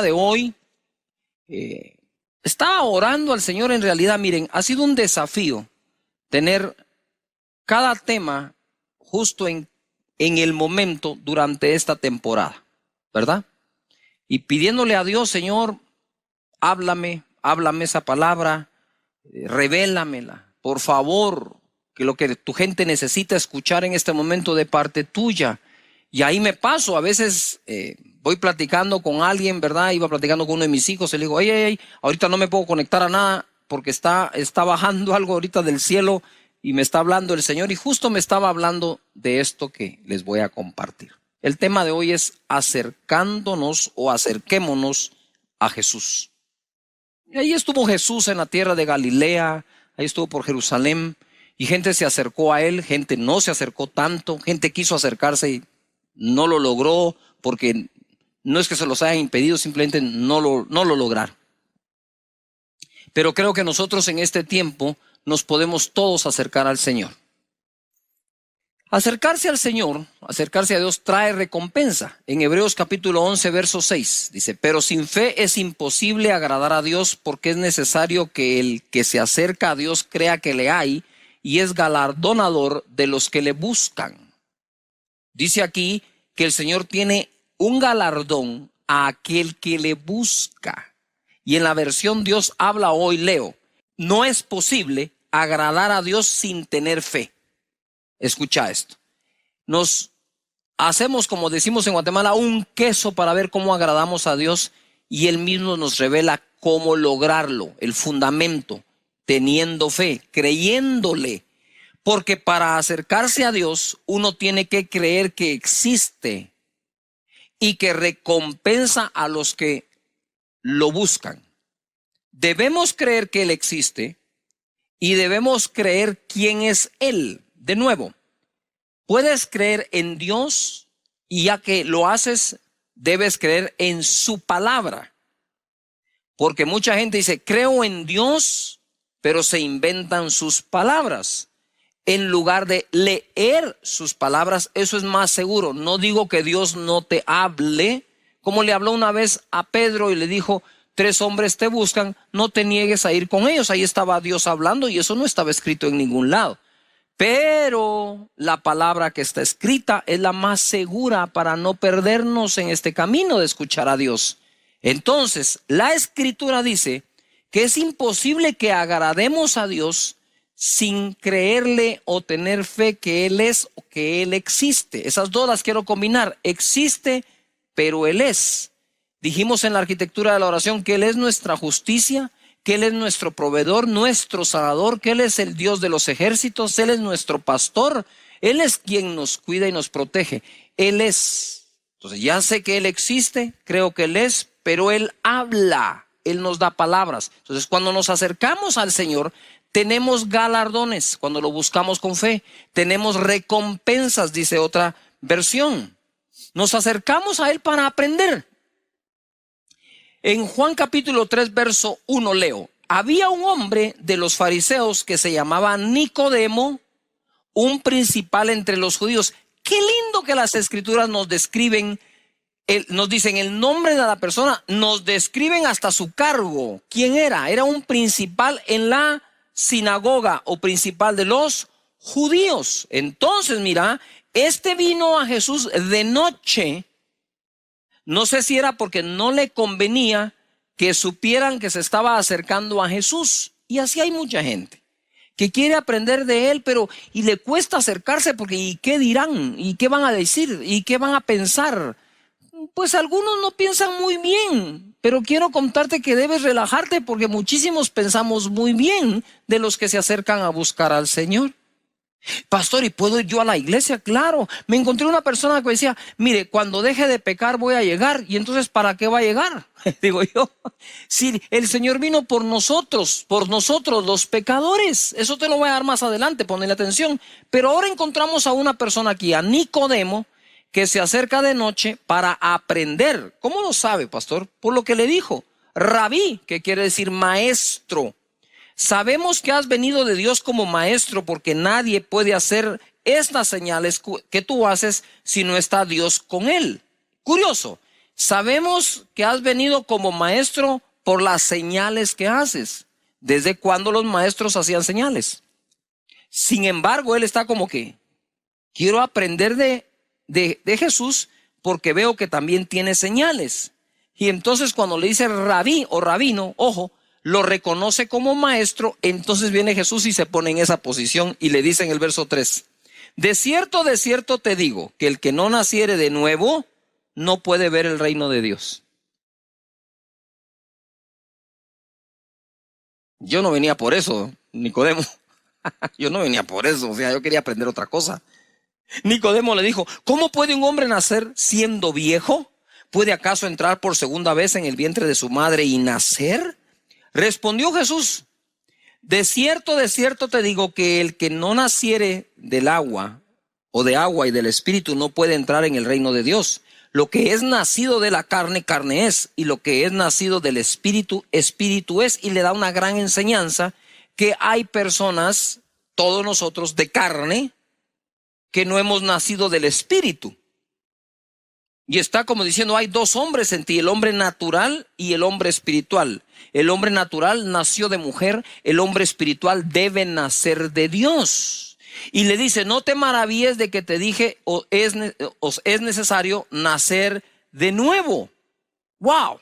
de hoy, estaba orando al Señor. En realidad, miren, ha sido un desafío tener cada tema justo en el momento durante esta temporada, ¿verdad? Y pidiéndole a Dios, Señor, háblame esa palabra, revélamela, por favor, que lo que tu gente necesita escuchar en este momento de parte tuya. Y ahí me paso, a veces voy platicando con alguien, ¿verdad? Iba platicando con uno de mis hijos y le digo, ay, ahorita no me puedo conectar a nada porque está bajando algo ahorita del cielo y me está hablando el Señor, y justo me estaba hablando de esto que les voy a compartir. El tema de hoy es acercándonos o acerquémonos a Jesús. Y ahí estuvo Jesús en la tierra de Galilea, ahí estuvo por Jerusalén, y gente se acercó a él, gente no se acercó tanto, gente quiso acercarse y no lo logró, porque no es que se los hayan impedido, simplemente no lo lograron. Pero creo que nosotros en este tiempo nos podemos todos acercar al Señor. Acercarse al Señor, acercarse a Dios, trae recompensa. En Hebreos capítulo 11, verso 6, dice, pero sin fe es imposible agradar a Dios, porque es necesario que el que se acerca a Dios crea que le hay y es galardonador de los que le buscan. Dice aquí que el Señor tiene un galardón a aquel que le busca. Y en la versión Dios habla hoy, leo, no es posible agradar a Dios sin tener fe. Escucha esto. Nos hacemos, como decimos en Guatemala, un queso para ver cómo agradamos a Dios, y Él mismo nos revela cómo lograrlo, el fundamento, teniendo fe, creyéndole. Porque para acercarse a Dios uno tiene que creer que existe y que recompensa a los que lo buscan. Debemos creer que Él existe y debemos creer quién es Él. De nuevo, puedes creer en Dios y ya que lo haces, debes creer en su palabra. Porque mucha gente dice, creo en Dios, pero se inventan sus palabras. En lugar de leer sus palabras, eso es más seguro. No digo que Dios no te hable, como le habló una vez a Pedro y le dijo, 3 hombres te buscan, no te niegues a ir con ellos. Ahí estaba Dios hablando y eso no estaba escrito en ningún lado. Pero la palabra que está escrita es la más segura para no perdernos en este camino de escuchar a Dios. Entonces, la Escritura dice que es imposible que agrademos a Dios sin creerle o tener fe que Él es o que Él existe. Esas dos las quiero combinar. Existe, pero Él es. Dijimos en la arquitectura de la oración que Él es nuestra justicia, que Él es nuestro proveedor, nuestro sanador, que Él es el Dios de los ejércitos, Él es nuestro pastor, Él es quien nos cuida y nos protege. Él es. Entonces ya sé que Él existe, creo que Él es, pero Él habla, Él nos da palabras. Entonces cuando nos acercamos al Señor, tenemos galardones, cuando lo buscamos con fe, tenemos recompensas, dice otra versión. Nos acercamos a Él para aprender. En Juan capítulo 3, verso 1 leo, había un hombre de los fariseos que se llamaba Nicodemo, un principal entre los judíos. Qué lindo que las escrituras nos describen, nos dicen el nombre de la persona, nos describen hasta su cargo. ¿Quién era? Era un principal en la sinagoga o principal de los judíos. Entonces, mira, este vino a Jesús de noche. No sé si era porque no le convenía que supieran que se estaba acercando a Jesús. Y así hay mucha gente que quiere aprender de Él, pero y le cuesta acercarse porque ¿y qué dirán? ¿Y qué van a decir? ¿Y qué van a pensar? Pues algunos no piensan muy bien, pero quiero contarte que debes relajarte porque muchísimos pensamos muy bien de los que se acercan a buscar al Señor. Pastor, ¿y puedo ir yo a la iglesia? Claro. Me encontré una persona que decía, mire, cuando deje de pecar voy a llegar. Y entonces, ¿para qué va a llegar? Digo yo, si el Señor vino por nosotros los pecadores. Eso te lo voy a dar más adelante, ponle atención. Pero ahora encontramos a una persona aquí, a Nicodemo, que se acerca de noche para aprender. ¿Cómo lo sabe, pastor? Por lo que le dijo, Rabí, que quiere decir maestro. Sabemos que has venido de Dios como maestro, porque nadie puede hacer estas señales que tú haces si no está Dios con él. Curioso, sabemos que has venido como maestro por las señales que haces. ¿Desde cuándo los maestros hacían señales? Sin embargo, él está como que, quiero aprender de Jesús porque veo que también tiene señales. Y entonces cuando le dice rabí o rabino, ojo, lo reconoce como maestro, entonces viene Jesús y se pone en esa posición y le dice en el verso 3, de cierto te digo, que el que no naciere de nuevo, no puede ver el reino de Dios. Yo no venía por eso, Nicodemo. Yo no venía por eso, o sea, yo quería aprender otra cosa. Nicodemo le dijo, ¿cómo puede un hombre nacer siendo viejo? ¿Puede acaso entrar por segunda vez en el vientre de su madre y nacer? Respondió Jesús, de cierto te digo que el que no naciere del agua o de agua y del espíritu no puede entrar en el reino de Dios. Lo que es nacido de la carne, carne es, y lo que es nacido del espíritu, espíritu es. Y le da una gran enseñanza que hay personas, todos nosotros de carne, que no hemos nacido del espíritu. Y está como diciendo, hay dos hombres en ti, el hombre natural y el hombre espiritual. El hombre natural nació de mujer, el hombre espiritual debe nacer de Dios. Y le dice, no te maravilles de que te dije, os es necesario nacer de nuevo. ¡Wow!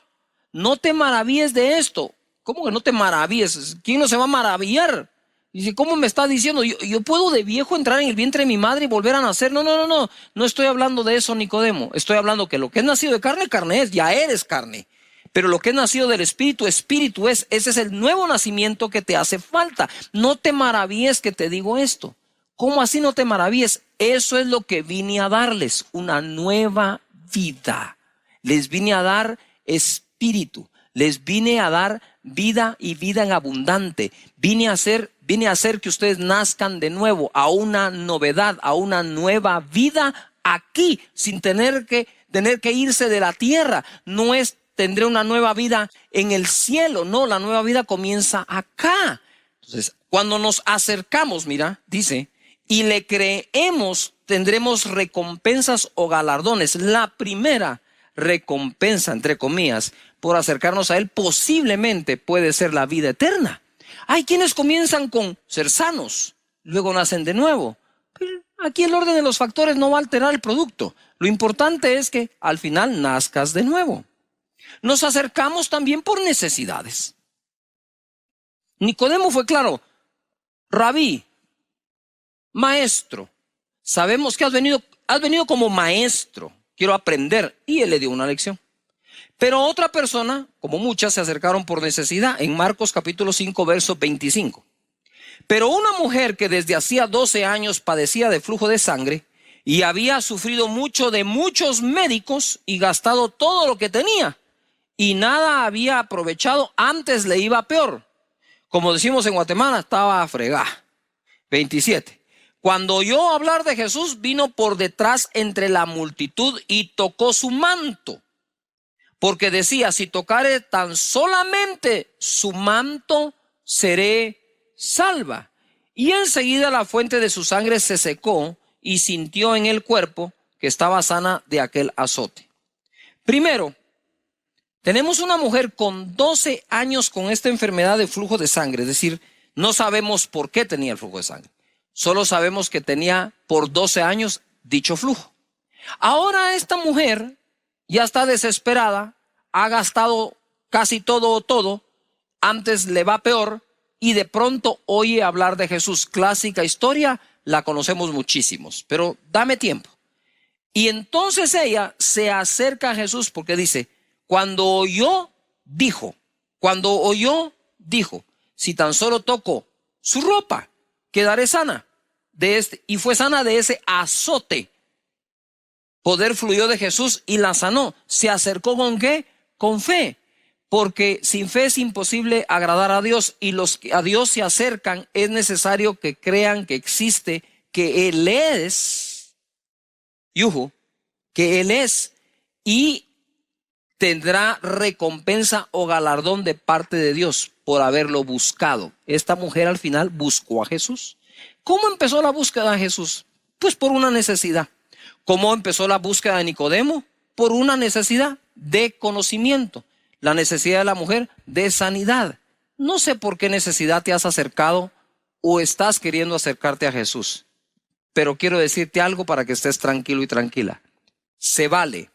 No te maravilles de esto. ¿Cómo que no te maravilles? ¿Quién no se va a maravillar? Dice, ¿cómo me está diciendo? ¿Yo puedo de viejo entrar en el vientre de mi madre y volver a nacer? No. No estoy hablando de eso, Nicodemo. Estoy hablando que lo que es nacido de carne, carne es. Ya eres carne. Pero lo que es nacido del espíritu, espíritu es. Ese es el nuevo nacimiento que te hace falta. No te maravilles que te digo esto. ¿Cómo así no te maravilles? Eso es lo que vine a darles, una nueva vida. Les vine a dar espíritu. Les vine a dar vida y vida en abundante. Vine a hacer que ustedes nazcan de nuevo a una novedad, a una nueva vida aquí, sin tener que irse de la tierra. No es tendré una nueva vida en el cielo, no, la nueva vida comienza acá. Entonces, cuando nos acercamos, mira, dice, y le creemos, tendremos recompensas o galardones. La primera recompensa, entre comillas, por acercarnos a Él, posiblemente puede ser la vida eterna. Hay quienes comienzan con ser sanos, luego nacen de nuevo. Pero aquí el orden de los factores no va a alterar el producto. Lo importante es que al final nazcas de nuevo. Nos acercamos también por necesidades. Nicodemo fue claro, rabí, maestro, sabemos que has venido como maestro, quiero aprender. Y él le dio una lección. Pero otra persona, como muchas, se acercaron por necesidad. En Marcos capítulo 5, verso 25. Pero una mujer que desde hacía 12 años padecía de flujo de sangre y había sufrido mucho de muchos médicos y gastado todo lo que tenía y nada había aprovechado, antes le iba peor. Como decimos en Guatemala, estaba fregada. 27. Cuando oyó hablar de Jesús, vino por detrás entre la multitud y tocó su manto. Porque decía, si tocare tan solamente su manto, seré salva. Y enseguida la fuente de su sangre se secó y sintió en el cuerpo que estaba sana de aquel azote. Primero, tenemos una mujer con 12 años con esta enfermedad de flujo de sangre. Es decir, no sabemos por qué tenía el flujo de sangre. Solo sabemos que tenía por 12 años dicho flujo. Ahora esta mujer ya está desesperada, ha gastado casi todo, antes le va peor y de pronto oye hablar de Jesús. Clásica historia, la conocemos muchísimos, pero dame tiempo. Y entonces ella se acerca a Jesús porque dice, cuando oyó, dijo, si tan solo toco su ropa, quedaré sana y fue sana de ese azote. Poder fluyó de Jesús y la sanó. ¿Se acercó con qué? Con fe. Porque sin fe es imposible agradar a Dios, y los que a Dios se acercan es necesario que crean que existe, que Él es, que Él es, y tendrá recompensa o galardón de parte de Dios por haberlo buscado. Esta mujer al final buscó a Jesús. ¿Cómo empezó la búsqueda de Jesús? Pues por una necesidad. ¿Cómo empezó la búsqueda de Nicodemo? Por una necesidad. de conocimiento, la necesidad de la mujer de sanidad. No sé por qué necesidad te has acercado o estás queriendo acercarte a Jesús, pero quiero decirte algo para que estés tranquilo y tranquila. Se vale.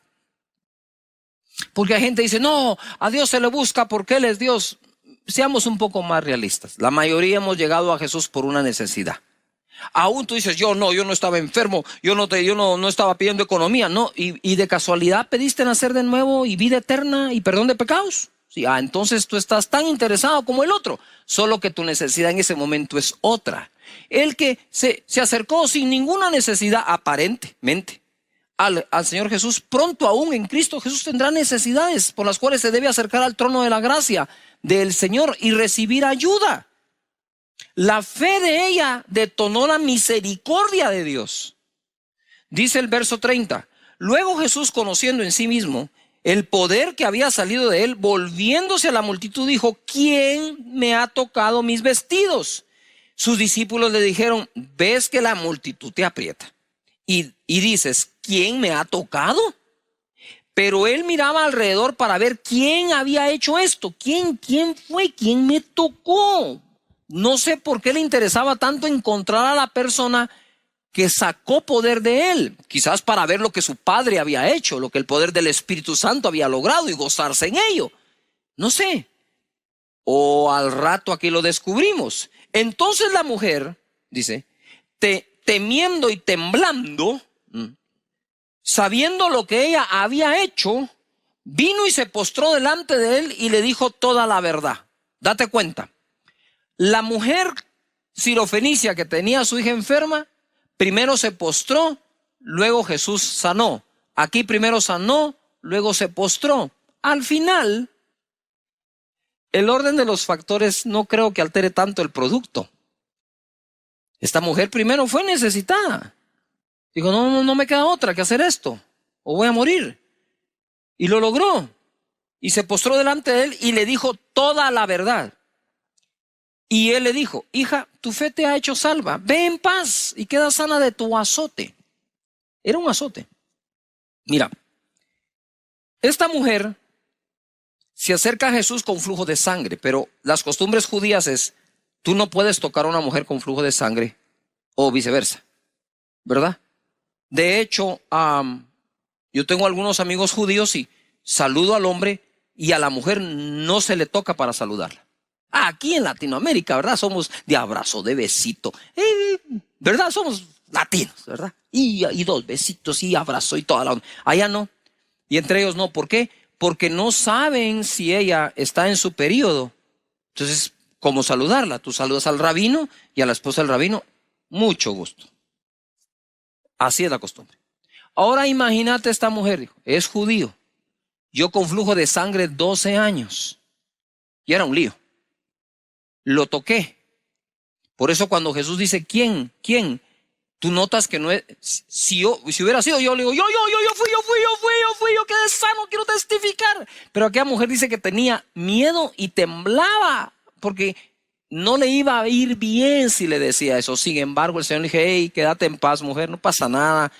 Porque hay gente que dice, no, a Dios se le busca porque Él es Dios. Seamos un poco más realistas. La mayoría hemos llegado a Jesús por una necesidad. Aún tú dices, yo no estaba enfermo, yo no estaba pidiendo economía, no, y de casualidad pediste nacer de nuevo y vida eterna y perdón de pecados. Sí, entonces tú estás tan interesado como el otro, solo que tu necesidad en ese momento es otra. El que se acercó sin ninguna necesidad aparentemente al Señor Jesús, pronto aún en Cristo Jesús tendrá necesidades por las cuales se debe acercar al trono de la gracia del Señor y recibir ayuda. La fe de ella detonó la misericordia de Dios. Dice el verso 30. Luego Jesús, conociendo en sí mismo el poder que había salido de él, volviéndose a la multitud, dijo, ¿quién me ha tocado mis vestidos? Sus discípulos le dijeron, ves que la multitud te aprieta y dices, ¿quién me ha tocado? Pero él miraba alrededor para ver quién había hecho esto. ¿Quién fue? ¿Quién me tocó? No sé por qué le interesaba tanto encontrar a la persona que sacó poder de él. Quizás para ver lo que su padre había hecho, lo que el poder del Espíritu Santo había logrado y gozarse en ello. No sé. O al rato aquí lo descubrimos. Entonces la mujer, dice, temiendo y temblando, sabiendo lo que ella había hecho, vino y se postró delante de él y le dijo toda la verdad. Date cuenta. La mujer sirofenicia que tenía a su hija enferma, primero se postró, luego Jesús sanó. Aquí primero sanó, luego se postró. Al final, el orden de los factores no creo que altere tanto el producto. Esta mujer primero fue necesitada. Dijo, no me queda otra que hacer esto, o voy a morir. Y lo logró. Y se postró delante de él y le dijo toda la verdad. Y él le dijo, hija, tu fe te ha hecho salva, ve en paz y queda sana de tu azote. Era un azote. Mira, esta mujer se acerca a Jesús con flujo de sangre, pero las costumbres judías es, tú no puedes tocar a una mujer con flujo de sangre o viceversa, ¿verdad? De hecho, yo tengo algunos amigos judíos y saludo al hombre y a la mujer no se le toca para saludarla. Aquí en Latinoamérica, ¿verdad? Somos de abrazo, de besito, ¿verdad? Somos latinos, ¿verdad? Y dos besitos y abrazo y toda la onda. Allá no. Y entre ellos no. ¿Por qué? Porque no saben si ella está en su periodo. Entonces, ¿cómo saludarla? Tú saludas al rabino y a la esposa del rabino, mucho gusto. Así es la costumbre. Ahora imagínate esta mujer, dijo, es judío. Yo con flujo de sangre 12 años. Y era un lío. Lo toqué. Por eso cuando Jesús dice, ¿quién? Tú notas que no es, si hubiera sido yo, le digo, yo fui, yo quedé sano, quiero testificar. Pero aquella mujer dice que tenía miedo y temblaba, porque no le iba a ir bien si le decía eso. Sin embargo, el Señor le dije, hey, quédate en paz, mujer, no pasa nada,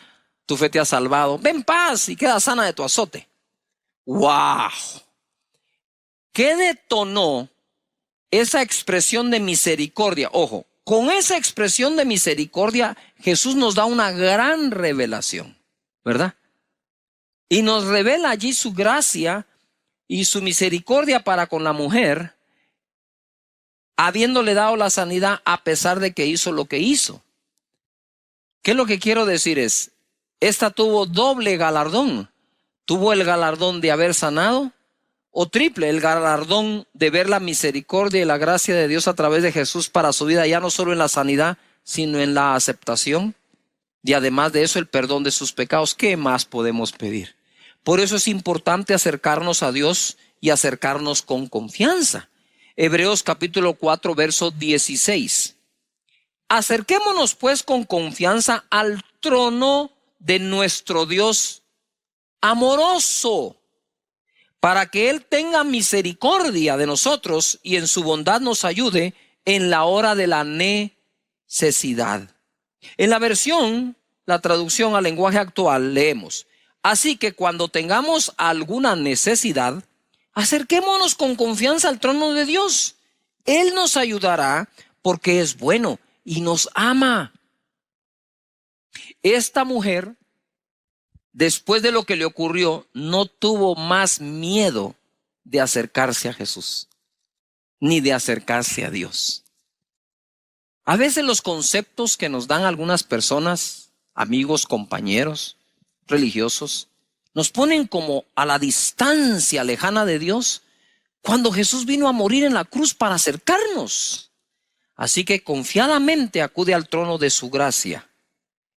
tu fe te ha salvado. Ven en paz y queda sana de tu azote. ¡Wow! ¿Qué detonó esa expresión de misericordia? Ojo, con esa expresión de misericordia, Jesús nos da una gran revelación, ¿verdad? Y nos revela allí su gracia y su misericordia para con la mujer, habiéndole dado la sanidad a pesar de que hizo lo que hizo. ¿Qué es lo que quiero decir? Esta tuvo doble galardón. Tuvo el galardón de haber sanado, o triple, el galardón de ver la misericordia y la gracia de Dios a través de Jesús para su vida, ya no solo en la sanidad, sino en la aceptación. Y además de eso, el perdón de sus pecados. ¿Qué más podemos pedir? Por eso es importante acercarnos a Dios y acercarnos con confianza. Hebreos capítulo 4, verso 16. Acerquémonos pues con confianza al trono de nuestro Dios amoroso, para que Él tenga misericordia de nosotros y en su bondad nos ayude en la hora de la necesidad. En la versión, la traducción al lenguaje actual, leemos, Así que cuando tengamos alguna necesidad, acerquémonos con confianza al trono de Dios. Él nos ayudará porque es bueno y nos ama. Esta mujer, después de lo que le ocurrió, no tuvo más miedo de acercarse a Jesús, ni de acercarse a Dios. A veces los conceptos que nos dan algunas personas, amigos, compañeros, religiosos, nos ponen como a la distancia lejana de Dios, cuando Jesús vino a morir en la cruz para acercarnos. Así que confiadamente acude al trono de su gracia.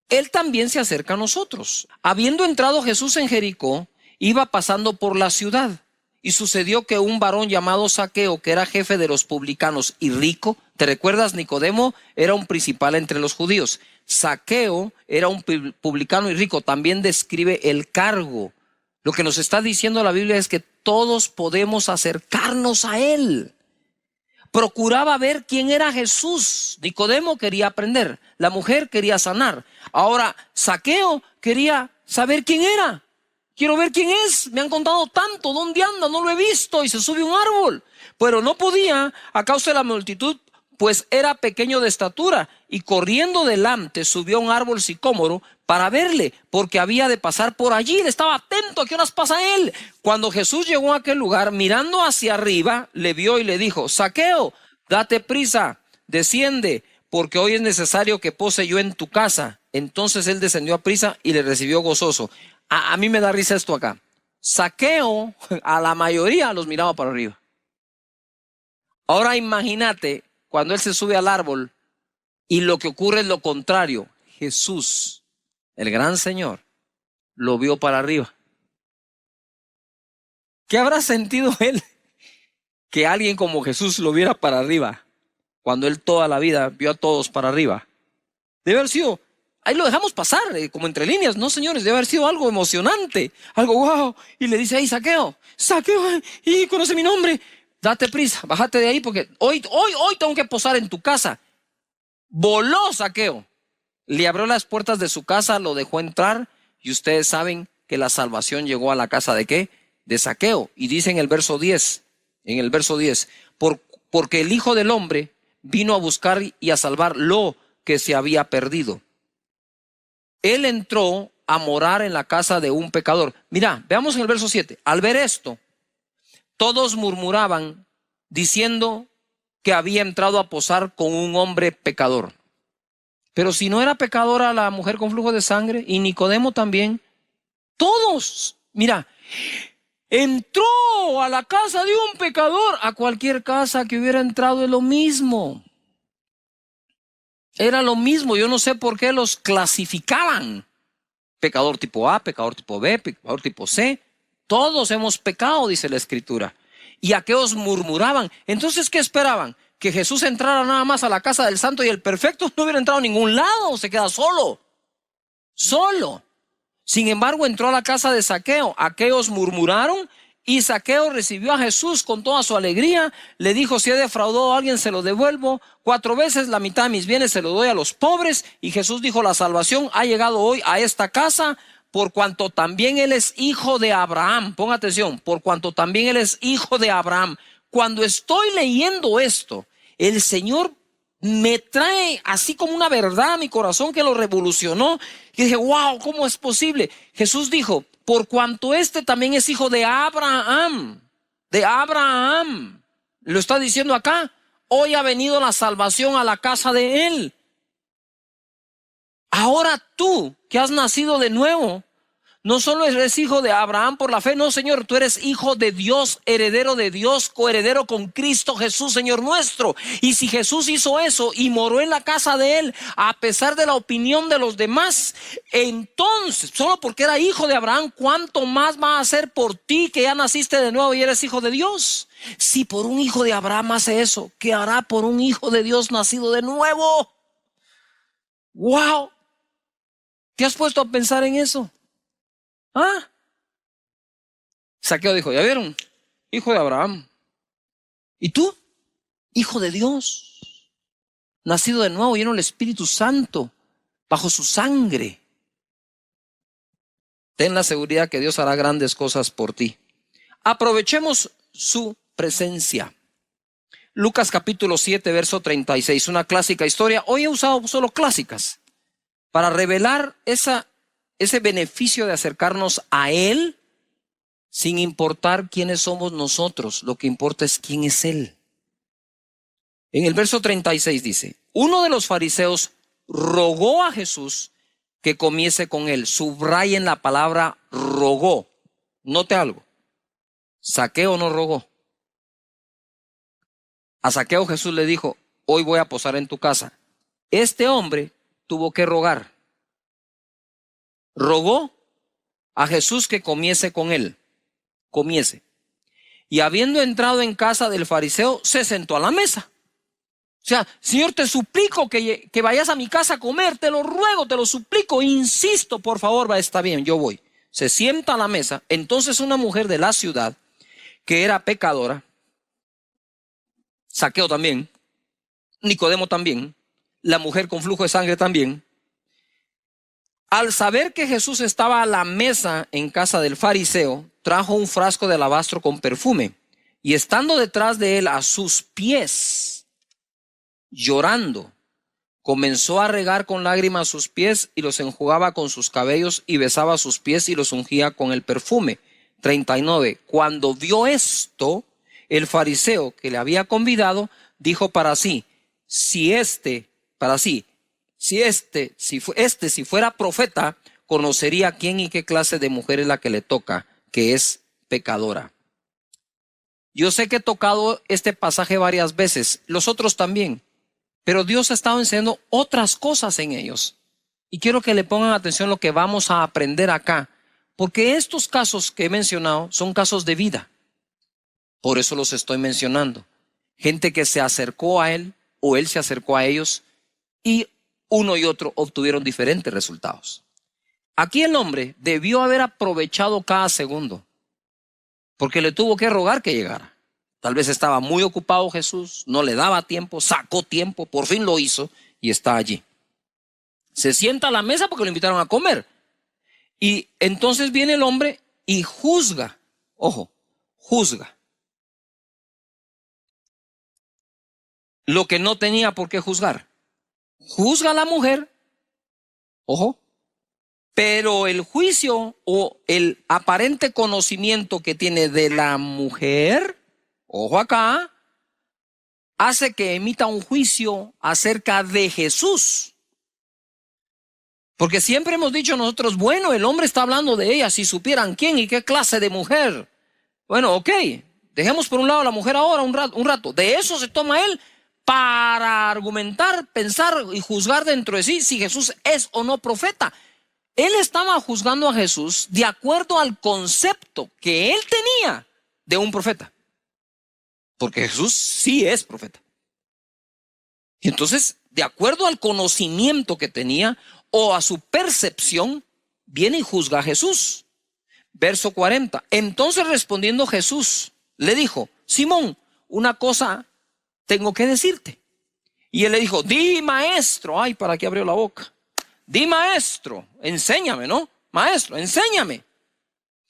Él también se acerca a nosotros. Habiendo entrado Jesús en Jericó, iba pasando por la ciudad. Y sucedió que un varón llamado Zaqueo, que era jefe de los publicanos y rico, ¿te recuerdas? Nicodemo era un principal entre los judíos. Zaqueo era un publicano y rico. También describe el cargo. Lo que nos está diciendo la Biblia es que todos podemos acercarnos a él. Procuraba ver quién era Jesús. Nicodemo quería aprender. La mujer quería sanar. Ahora Zaqueo quería saber quién era. Quiero ver quién es. Me han contado tanto. ¿Dónde anda? No lo he visto. Y se sube a un árbol. Pero no podía a causa de la multitud, pues era pequeño de estatura. Y corriendo delante subió a un árbol sicómoro para verle, porque había de pasar por allí. Él estaba atento a qué horas pasa él. Cuando Jesús llegó a aquel lugar, mirando hacia arriba, le vio y le dijo: Zaqueo, date prisa, desciende, porque hoy es necesario que pose yo en tu casa. Entonces él descendió a prisa y le recibió gozoso. A mí me da risa esto acá. Zaqueo, a la mayoría los miraba para arriba. Ahora imagínate cuando él se sube al árbol y lo que ocurre es lo contrario. Jesús, el gran Señor, lo vio para arriba. ¿Qué habrá sentido él que alguien como Jesús lo viera para arriba cuando él toda la vida vio a todos para arriba? Debe haber sido, ahí lo dejamos pasar como entre líneas, no señores, debe haber sido algo emocionante, algo wow. Y le dice: hey, Zaqueo, y conoce mi nombre, date prisa, bájate de ahí porque hoy tengo que posar en tu casa. Voló Zaqueo, le abrió las puertas de su casa, lo dejó entrar, y ustedes saben que la salvación llegó a la casa ¿de qué? De Zaqueo. Y dice en el verso 10, porque el Hijo del Hombre vino a buscar y a salvar lo que se había perdido. Él entró a morar en la casa de un pecador. Mira, veamos en el verso 7. Al ver esto, todos murmuraban diciendo que había entrado a posar con un hombre pecador. Pero si no era pecadora la mujer con flujo de sangre, y Nicodemo también, todos, mira, entró a la casa de un pecador. A cualquier casa que hubiera entrado es lo mismo. Era lo mismo. Yo no sé por qué los clasificaban. Pecador tipo A, pecador tipo B, pecador tipo C. Todos hemos pecado, dice la Escritura. Y aquellos murmuraban. Entonces, ¿qué esperaban? Que Jesús entrara nada más a la casa del santo y el perfecto no hubiera entrado a ningún lado. Se queda solo. Solo. Sin embargo, entró a la casa de Zaqueo. Aquellos murmuraron y Zaqueo recibió a Jesús con toda su alegría. Le dijo: si he defraudado a alguien, se lo devuelvo 4 veces, la mitad de mis bienes se lo doy a los pobres. Y Jesús dijo: la salvación ha llegado hoy a esta casa, por cuanto también él es hijo de Abraham. Ponga atención, por cuanto también él es hijo de Abraham. Cuando estoy leyendo esto, el Señor me trae así como una verdad a mi corazón que lo revolucionó. Y dije: wow, ¿cómo es posible? Jesús dijo: por cuanto este también es hijo de Abraham. De Abraham. Lo está diciendo acá. Hoy ha venido la salvación a la casa de él. Ahora tú, que has nacido de nuevo, no solo eres hijo de Abraham por la fe, no, Señor, tú eres hijo de Dios, heredero de Dios, coheredero con Cristo Jesús, Señor nuestro. Y si Jesús hizo eso y moró en la casa de él, a pesar de la opinión de los demás, entonces, solo porque era hijo de Abraham, ¿cuánto más va a hacer por ti que ya naciste de nuevo y eres hijo de Dios? Si por un hijo de Abraham hace eso, ¿qué hará por un hijo de Dios nacido de nuevo? ¡Wow! ¿Te has puesto a pensar en eso? ¿Ah? Zaqueo dijo: ¿ya vieron? Hijo de Abraham. ¿Y tú? Hijo de Dios, nacido de nuevo, lleno del Espíritu Santo, bajo su sangre. ten la seguridad que Dios hará grandes cosas por ti. Aprovechemos su presencia. Lucas capítulo 7, verso 36, una clásica historia. Hoy he usado solo clásicas para revelar ese beneficio de acercarnos a Él sin importar quiénes somos nosotros. Lo que importa es quién es Él. En el verso 36 dice, uno de los fariseos rogó a Jesús que comiese con él. Subrayen la palabra rogó. Note algo. Zaqueo no rogó. A Zaqueo Jesús le dijo, hoy voy a posar en tu casa. Este hombre tuvo que rogar. Rogó a Jesús que comiese con él. Comiese. Y habiendo entrado en casa del fariseo, se sentó a la mesa. O sea, Señor, te suplico que vayas a mi casa a comer, te lo ruego, te lo suplico, insisto, por favor, está bien, yo voy. Se sienta a la mesa. Entonces una mujer de la ciudad, que era pecadora, Zaqueo también, Nicodemo también, la mujer con flujo de sangre también, al saber que Jesús estaba a la mesa en casa del fariseo, trajo un frasco de alabastro con perfume, y estando detrás de él a sus pies, llorando, comenzó a regar con lágrimas sus pies y los enjugaba con sus cabellos y besaba sus pies y los ungía con el perfume. 39. Cuando vio esto, el fariseo que le había convidado dijo para sí, si fuera profeta, conocería quién y qué clase de mujer es la que le toca, que es pecadora. Yo sé que he tocado este pasaje varias veces, los otros también. Pero Dios ha estado enseñando otras cosas en ellos. Y quiero que le pongan atención a lo que vamos a aprender acá. Porque estos casos que he mencionado son casos de vida. Por eso los estoy mencionando. Gente que se acercó a Él o Él se acercó a ellos y uno y otro obtuvieron diferentes resultados. Aquí el hombre debió haber aprovechado cada segundo. Porque le tuvo que rogar que llegara. Tal vez estaba muy ocupado Jesús, no le daba tiempo, sacó tiempo, por fin lo hizo y está allí. Se sienta a la mesa porque lo invitaron a comer. Y entonces viene el hombre y juzga. Ojo, juzga. Lo que no tenía por qué juzgar. Juzga a la mujer. Ojo. Pero el juicio o el aparente conocimiento que tiene de la mujer, ojo acá, hace que emita un juicio acerca de Jesús. Porque siempre hemos dicho nosotros, bueno, el hombre está hablando de ella, si supieran quién y qué clase de mujer. Bueno, ok, dejemos por un lado a la mujer ahora un rato. De eso se toma él para argumentar, pensar y juzgar dentro de sí si Jesús es o no profeta. Él estaba juzgando a Jesús de acuerdo al concepto que él tenía de un profeta. Porque Jesús sí es profeta. Y entonces, de acuerdo al conocimiento que tenía o a su percepción, viene y juzga a Jesús. Verso 40. Entonces respondiendo Jesús, le dijo, Simón, una cosa tengo que decirte. Y él le dijo, di maestro. Ay, ¿para qué abrió la boca? Di maestro, enséñame, ¿no? Maestro, enséñame.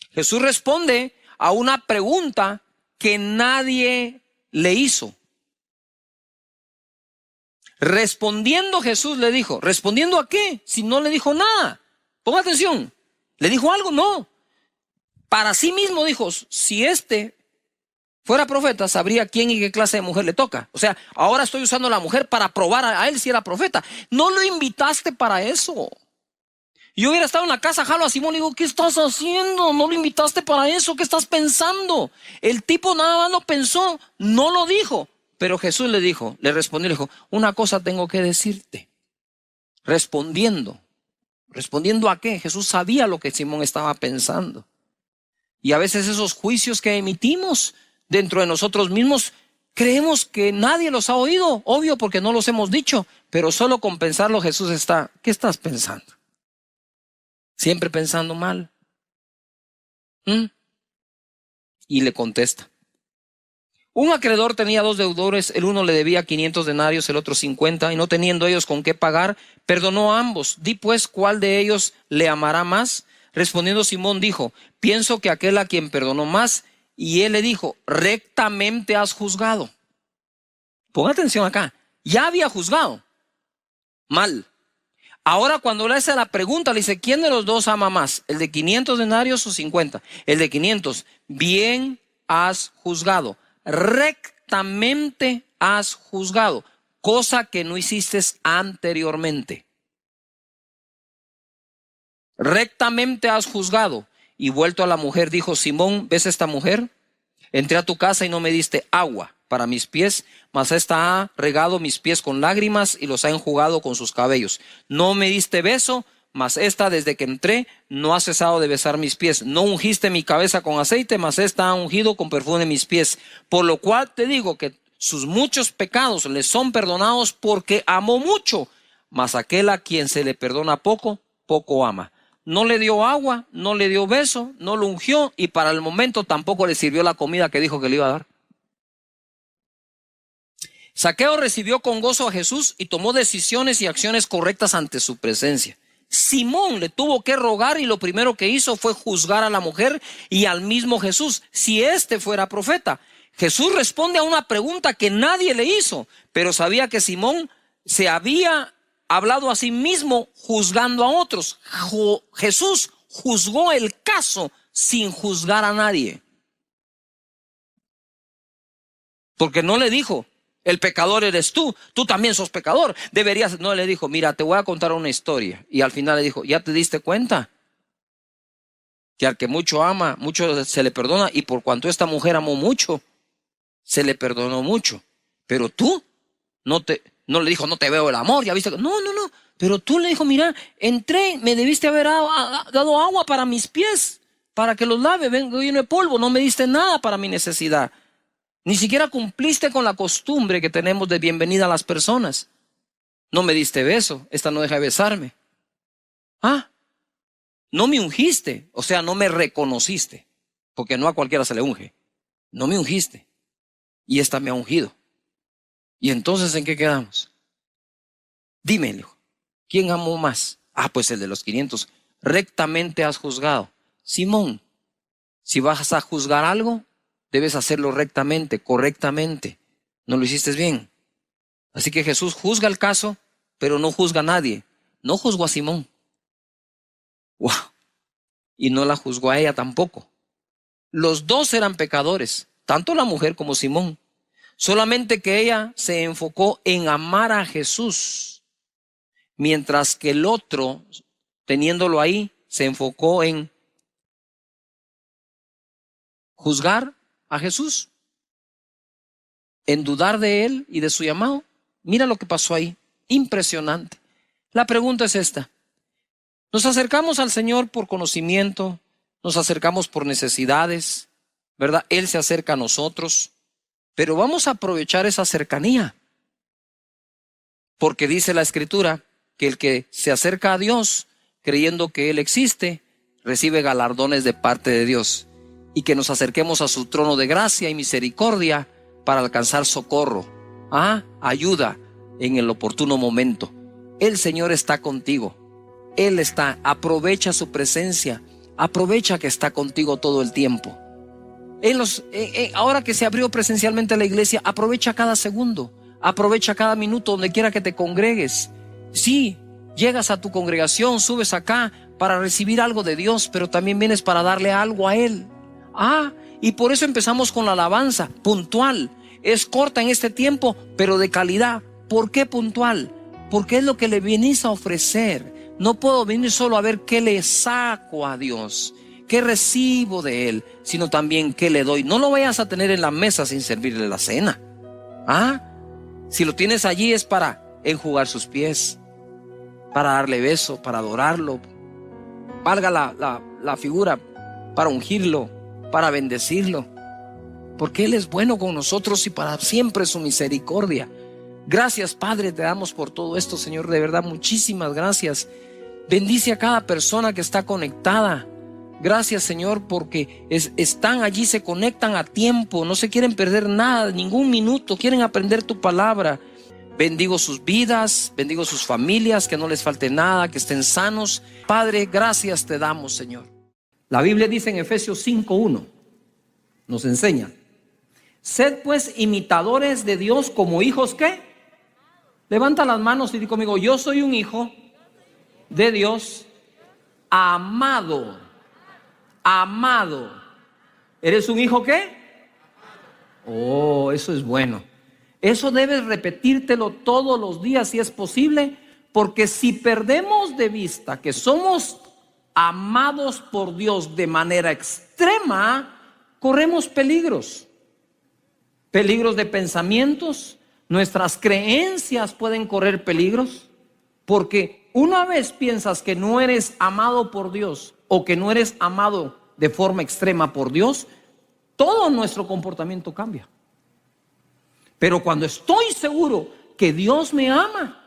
Jesús responde a una pregunta que nadie le hizo. Respondiendo Jesús le dijo, ¿respondiendo a qué? Si no le dijo nada. Ponga atención. ¿Le dijo algo? No. Para sí mismo dijo, si fuera profeta, sabría quién y qué clase de mujer le toca. O sea, ahora estoy usando a la mujer para probar a él si era profeta. No lo invitaste para eso. Yo hubiera estado en la casa, jalo a Simón y digo, ¿qué estás haciendo? No lo invitaste para eso, ¿qué estás pensando? El tipo nada más lo pensó, no lo dijo. Pero Jesús le respondió, le dijo, una cosa tengo que decirte. Respondiendo a qué? Jesús sabía lo que Simón estaba pensando. Y a veces esos juicios que emitimos dentro de nosotros mismos, creemos que nadie los ha oído, obvio porque no los hemos dicho, pero solo con pensarlo Jesús está, ¿qué estás pensando? Siempre pensando mal. Y le contesta. Un acreedor tenía 2 deudores, el uno le debía 500 denarios, el otro 50, y no teniendo ellos con qué pagar, perdonó a ambos. Di pues, ¿cuál de ellos le amará más? Respondiendo Simón dijo: pienso que aquel a quien perdonó más. Y él le dijo: rectamente has juzgado. Ponga atención acá. Ya había juzgado mal. Ahora cuando le hace la pregunta, le dice: ¿quién de los dos ama más? ¿El de 500 denarios o 50? El de 500. Bien has juzgado. Rectamente has juzgado. Cosa que no hiciste anteriormente. Rectamente has juzgado. Y vuelto a la mujer, dijo: Simón, ¿ves esta mujer? Entré a tu casa y no me diste agua para mis pies, mas esta ha regado mis pies con lágrimas y los ha enjugado con sus cabellos. No me diste beso, mas esta desde que entré no ha cesado de besar mis pies. No ungiste mi cabeza con aceite, mas esta ha ungido con perfume mis pies. Por lo cual te digo que sus muchos pecados le son perdonados, porque amó mucho. Mas aquel a quien se le perdona poco, poco ama. No le dio agua, no le dio beso, no lo ungió, y para el momento tampoco le sirvió la comida que dijo que le iba a dar. Zaqueo recibió con gozo a Jesús y tomó decisiones y acciones correctas ante su presencia. Simón le tuvo que rogar y lo primero que hizo fue juzgar a la mujer y al mismo Jesús, si éste fuera profeta. Jesús responde a una pregunta que nadie le hizo, pero sabía que Simón se había hablado a sí mismo juzgando a otros. Jesús juzgó el caso sin juzgar a nadie. Porque no le dijo: el pecador eres tú también sos pecador, deberías. No, le dijo: mira, te voy a contar una historia. Y al final le dijo: ¿ya te diste cuenta que al que mucho ama, mucho se le perdona? Y por cuanto esta mujer amó mucho, se le perdonó mucho. Pero tú no le dijo: no te veo el amor, ya viste. No. Pero tú le dijo: mira, entré, me debiste haber dado agua para mis pies, para que los lave, vengo lleno de polvo. No me diste nada para mi necesidad. Ni siquiera cumpliste con la costumbre que tenemos de bienvenida a las personas. No me diste beso, esta no deja de besarme. No me ungiste, o sea, no me reconociste, porque no a cualquiera se le unge. No me ungiste, y esta me ha ungido. ¿Y entonces en qué quedamos? Dime, hijo, ¿quién amó más? Pues el de los 500. Rectamente has juzgado. Simón, si vas a juzgar algo, debes hacerlo rectamente, correctamente. No lo hiciste bien. Así que Jesús juzga el caso, pero no juzga a nadie. No juzgó a Simón. ¡Wow! Y no la juzgó a ella tampoco. Los dos eran pecadores, tanto la mujer como Simón. Solamente que ella se enfocó en amar a Jesús, mientras que el otro, teniéndolo ahí, se enfocó en juzgar a Jesús, en dudar de él y de su llamado. Mira lo que pasó ahí, impresionante. La pregunta es esta: ¿nos acercamos al Señor por conocimiento? ¿Nos acercamos por necesidades? ¿Verdad? Él se acerca a nosotros, pero vamos a aprovechar esa cercanía, porque dice la Escritura que el que se acerca a Dios creyendo que Él existe, recibe galardones de parte de Dios. Y que nos acerquemos a su trono de gracia y misericordia para alcanzar socorro, ayuda en el oportuno momento. El Señor está contigo. Él está. Aprovecha su presencia. Aprovecha que está contigo todo el tiempo. Ahora que se abrió presencialmente la iglesia, aprovecha cada segundo. Aprovecha cada minuto donde quiera que te congregues. Sí, llegas a tu congregación, subes acá para recibir algo de Dios, pero también vienes para darle algo a Él. Y por eso empezamos con la alabanza puntual. Es corta en este tiempo, pero de calidad. ¿Por qué puntual? Porque es lo que le vienes a ofrecer. No puedo venir solo a ver qué le saco a Dios, qué recibo de Él, sino también qué le doy. No lo vayas a tener en la mesa sin servirle la cena. Si lo tienes allí es para enjugar sus pies, para darle beso, para adorarlo. Valga la figura, para ungirlo, para bendecirlo, porque Él es bueno con nosotros y para siempre su misericordia. Gracias, Padre, te damos por todo esto, Señor, de verdad, muchísimas gracias. Bendice a cada persona que está conectada. Gracias, Señor, porque están allí, se conectan a tiempo, no se quieren perder nada, ningún minuto, quieren aprender tu palabra. Bendigo sus vidas, bendigo sus familias, que no les falte nada, que estén sanos. Padre, gracias te damos, Señor. La Biblia dice en Efesios 5:1, nos enseña: sed pues imitadores de Dios como hijos, ¿qué? Levanta las manos y di conmigo: yo soy un hijo de Dios, amado. Amado. ¿Eres un hijo qué? Oh, eso es bueno. Eso debes repetírtelo todos los días si es posible, porque si perdemos de vista que somos amados por Dios de manera extrema, corremos peligros. Peligros de pensamientos. Nuestras creencias pueden correr peligros, porque una vez piensas que no eres amado por Dios o que no eres amado de forma extrema por Dios, todo nuestro comportamiento cambia. Pero cuando estoy seguro que Dios me ama,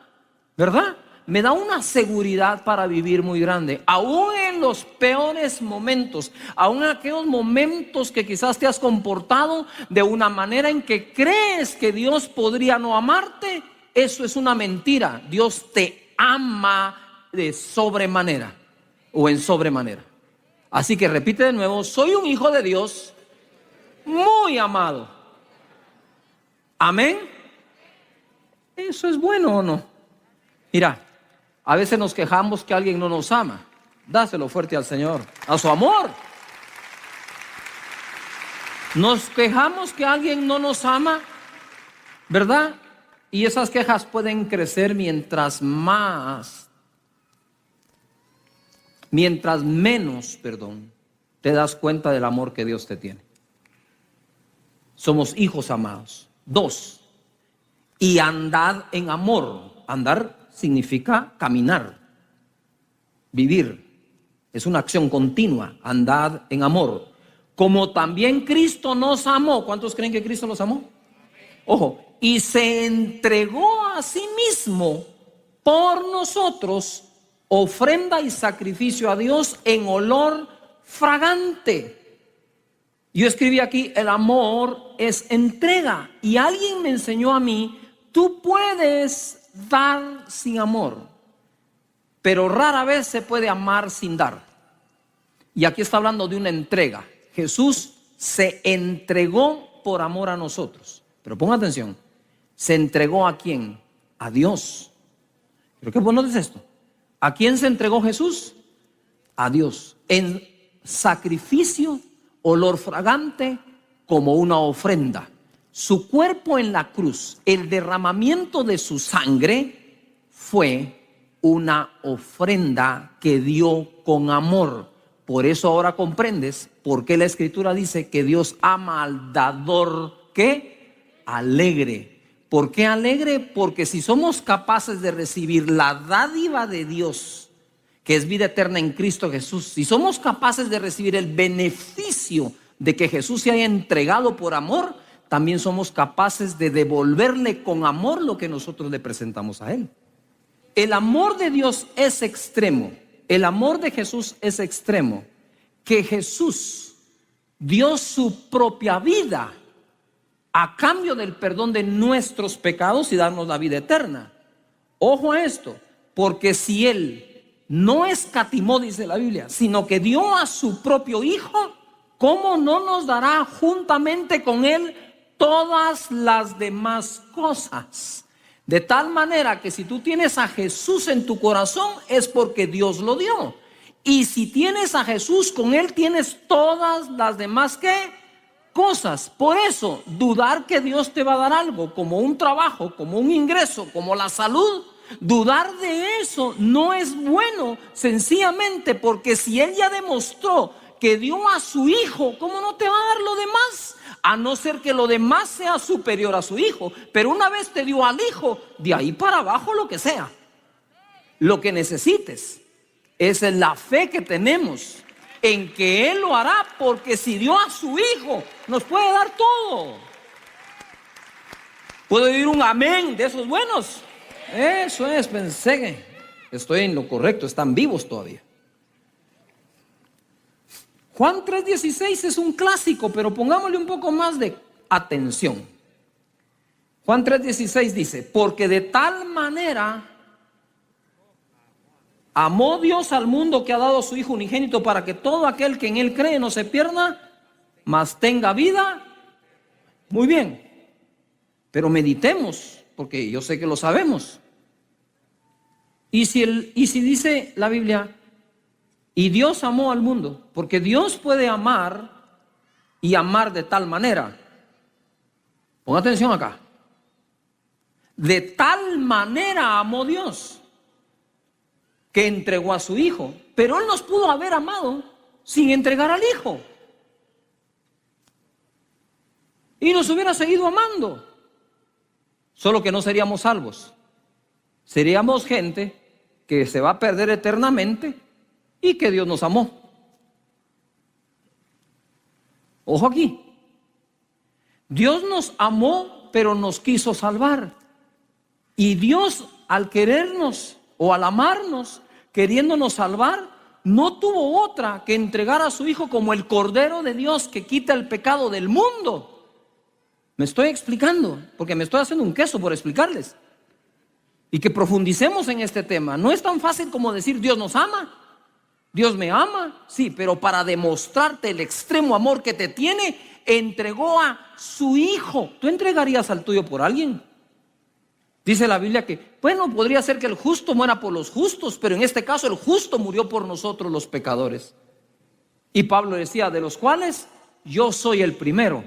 ¿verdad? Me da una seguridad para vivir muy grande. Aún en los peores momentos, aún en aquellos momentos que quizás te has comportado de una manera en que crees que Dios podría no amarte, eso es una mentira. Dios te ama de sobremanera o en sobremanera. Así que repite de nuevo: soy un hijo de Dios muy amado. Amén. ¿Eso es bueno o no? Mira, a veces nos quejamos que alguien no nos ama. Dáselo fuerte al Señor, a su amor. Nos quejamos que alguien no nos ama, ¿verdad? Y esas quejas pueden crecer mientras menos, te das cuenta del amor que Dios te tiene. Somos hijos amados. 2, y andad en amor. Andar significa caminar, vivir. Es una acción continua. Andad en amor, como también Cristo nos amó. ¿Cuántos creen que Cristo los amó? Ojo, y se entregó a sí mismo por nosotros, ofrenda y sacrificio a Dios en olor fragante. Yo escribí aquí: el amor es entrega. Y alguien me enseñó a mí: tú puedes dar sin amor, pero rara vez se puede amar sin dar. Y aquí está hablando de una entrega. Jesús se entregó por amor a nosotros. Pero ponga atención: ¿se entregó a quién? A Dios. Pero qué bueno es esto. ¿A quién se entregó Jesús? A Dios. En sacrificio, olor fragante, como una ofrenda. Su cuerpo en la cruz, el derramamiento de su sangre, fue una ofrenda que dio con amor. Por eso ahora comprendes por qué la Escritura dice que Dios ama al dador, ¿qué? Alegre. ¿Por qué alegre? Porque si somos capaces de recibir la dádiva de Dios, que es vida eterna en Cristo Jesús, si somos capaces de recibir el beneficio de que Jesús se haya entregado por amor, también somos capaces de devolverle con amor lo que nosotros le presentamos a Él. El amor de Dios es extremo. El amor de Jesús es extremo. Que Jesús dio su propia vida a cambio del perdón de nuestros pecados y darnos la vida eterna. Ojo a esto, porque si Él no escatimó, dice la Biblia, sino que dio a su propio Hijo, ¿cómo no nos dará juntamente con Él todas las demás cosas? De tal manera que si tú tienes a Jesús en tu corazón, es porque Dios lo dio. Y si tienes a Jesús, con Él tienes todas las demás ¿qué? Cosas. Por eso, dudar que Dios te va a dar algo, como un trabajo, como un ingreso, como la salud, dudar de eso no es bueno, sencillamente porque si Él ya demostró que dio a su Hijo, ¿cómo no te va a dar lo demás? A no ser que lo demás sea superior a su Hijo. Pero una vez te dio al Hijo, de ahí para abajo lo que sea, lo que necesites. Esa es la fe que tenemos en que Él lo hará, porque si dio a su Hijo, nos puede dar todo. ¿Puedo oír un amén de esos buenos? Eso es, pensé que estoy en lo correcto, están vivos todavía. Juan 3:16 es un clásico, pero pongámosle un poco más de atención. Juan 3:16 dice, porque de tal manera amó Dios al mundo que ha dado a su Hijo unigénito para que todo aquel que en Él cree no se pierda, mas tenga vida. Muy bien, pero meditemos, porque yo sé que lo sabemos. Y si dice la Biblia, y Dios amó al mundo, porque Dios puede amar y amar de tal manera. Ponga atención acá. De tal manera amó Dios que entregó a su Hijo. Pero Él nos pudo haber amado sin entregar al Hijo. Y nos hubiera seguido amando. Solo que no seríamos salvos. Seríamos gente que se va a perder eternamente y que Dios nos amó. Ojo aquí. Dios nos amó, pero nos quiso salvar. Y Dios, al querernos o al amarnos, queriéndonos salvar, no tuvo otra que entregar a su Hijo como el Cordero de Dios que quita el pecado del mundo. Me estoy explicando, porque me estoy haciendo un queso por explicarles. Y que profundicemos en este tema. No es tan fácil como decir Dios nos ama. Dios me ama, sí, pero para demostrarte el extremo amor que te tiene, entregó a su Hijo. ¿Tú entregarías al tuyo por alguien? Dice la Biblia que, bueno, podría ser que el justo muera por los justos, pero en este caso el justo murió por nosotros los pecadores. Y Pablo decía, de los cuales yo soy el primero.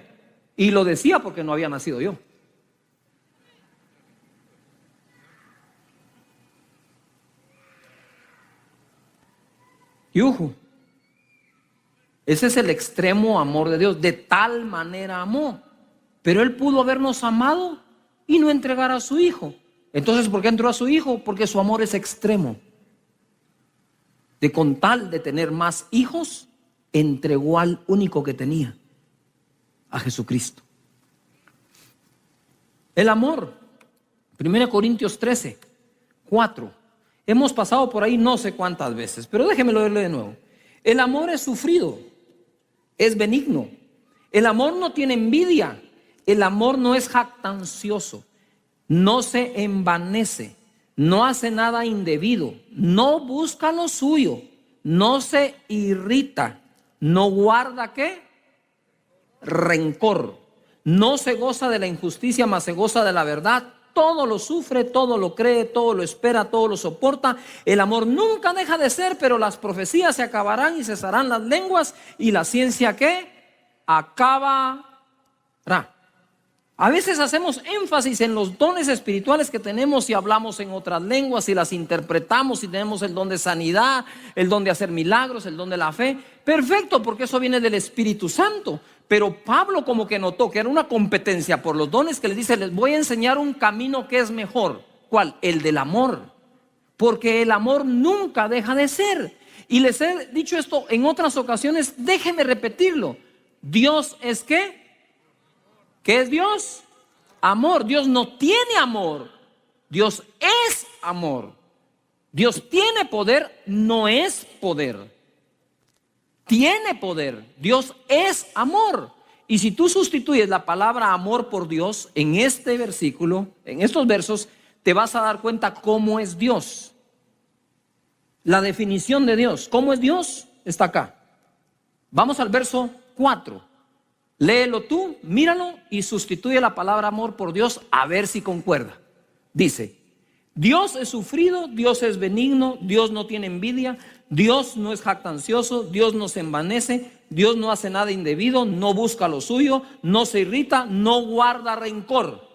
Y lo decía porque no había nacido yo. Yuhu. Ese es el extremo amor de Dios. De tal manera amó. Pero Él pudo habernos amado y no entregar a su Hijo. Entonces, ¿por qué entró a su Hijo? Porque su amor es extremo. De con tal de tener más hijos, entregó al único que tenía, a Jesucristo. El amor. 1 Corintios 13:4. Hemos pasado por ahí no sé cuántas veces, pero déjeme leerle de nuevo. El amor es sufrido, es benigno. El amor no tiene envidia. El amor no es jactancioso. No se envanece. No hace nada indebido. No busca lo suyo. No se irrita. No guarda ¿qué? Rencor. No se goza de la injusticia, mas se goza de la verdad. Todo lo sufre, todo lo cree, todo lo espera, todo lo soporta. El amor nunca deja de ser, pero las profecías se acabarán y cesarán las lenguas. ¿Y la ciencia qué? Acabará. A veces hacemos énfasis en los dones espirituales que tenemos y hablamos en otras lenguas y las interpretamos y tenemos el don de sanidad, el don de hacer milagros, el don de la fe. Perfecto, porque eso viene del Espíritu Santo. Pero Pablo como que notó que era una competencia por los dones que les dice, les voy a enseñar un camino que es mejor. ¿Cuál? El del amor. Porque el amor nunca deja de ser. Y les he dicho esto en otras ocasiones, déjenme repetirlo. Dios es ¿qué? ¿Qué es Dios? Amor. Dios no tiene amor. Dios es amor. Dios tiene poder, no es poder. Tiene poder. Dios es amor. Y si tú sustituyes la palabra amor por Dios en este versículo, en estos versos, te vas a dar cuenta cómo es Dios. La definición de Dios. ¿Cómo es Dios? Está acá. Vamos al verso 4. Léelo tú, míralo y sustituye la palabra amor por Dios a ver si concuerda. Dice, Dios es sufrido, Dios es benigno, Dios no tiene envidia, Dios no es jactancioso, Dios no se envanece, Dios no hace nada indebido, no busca lo suyo, no se irrita, no guarda rencor.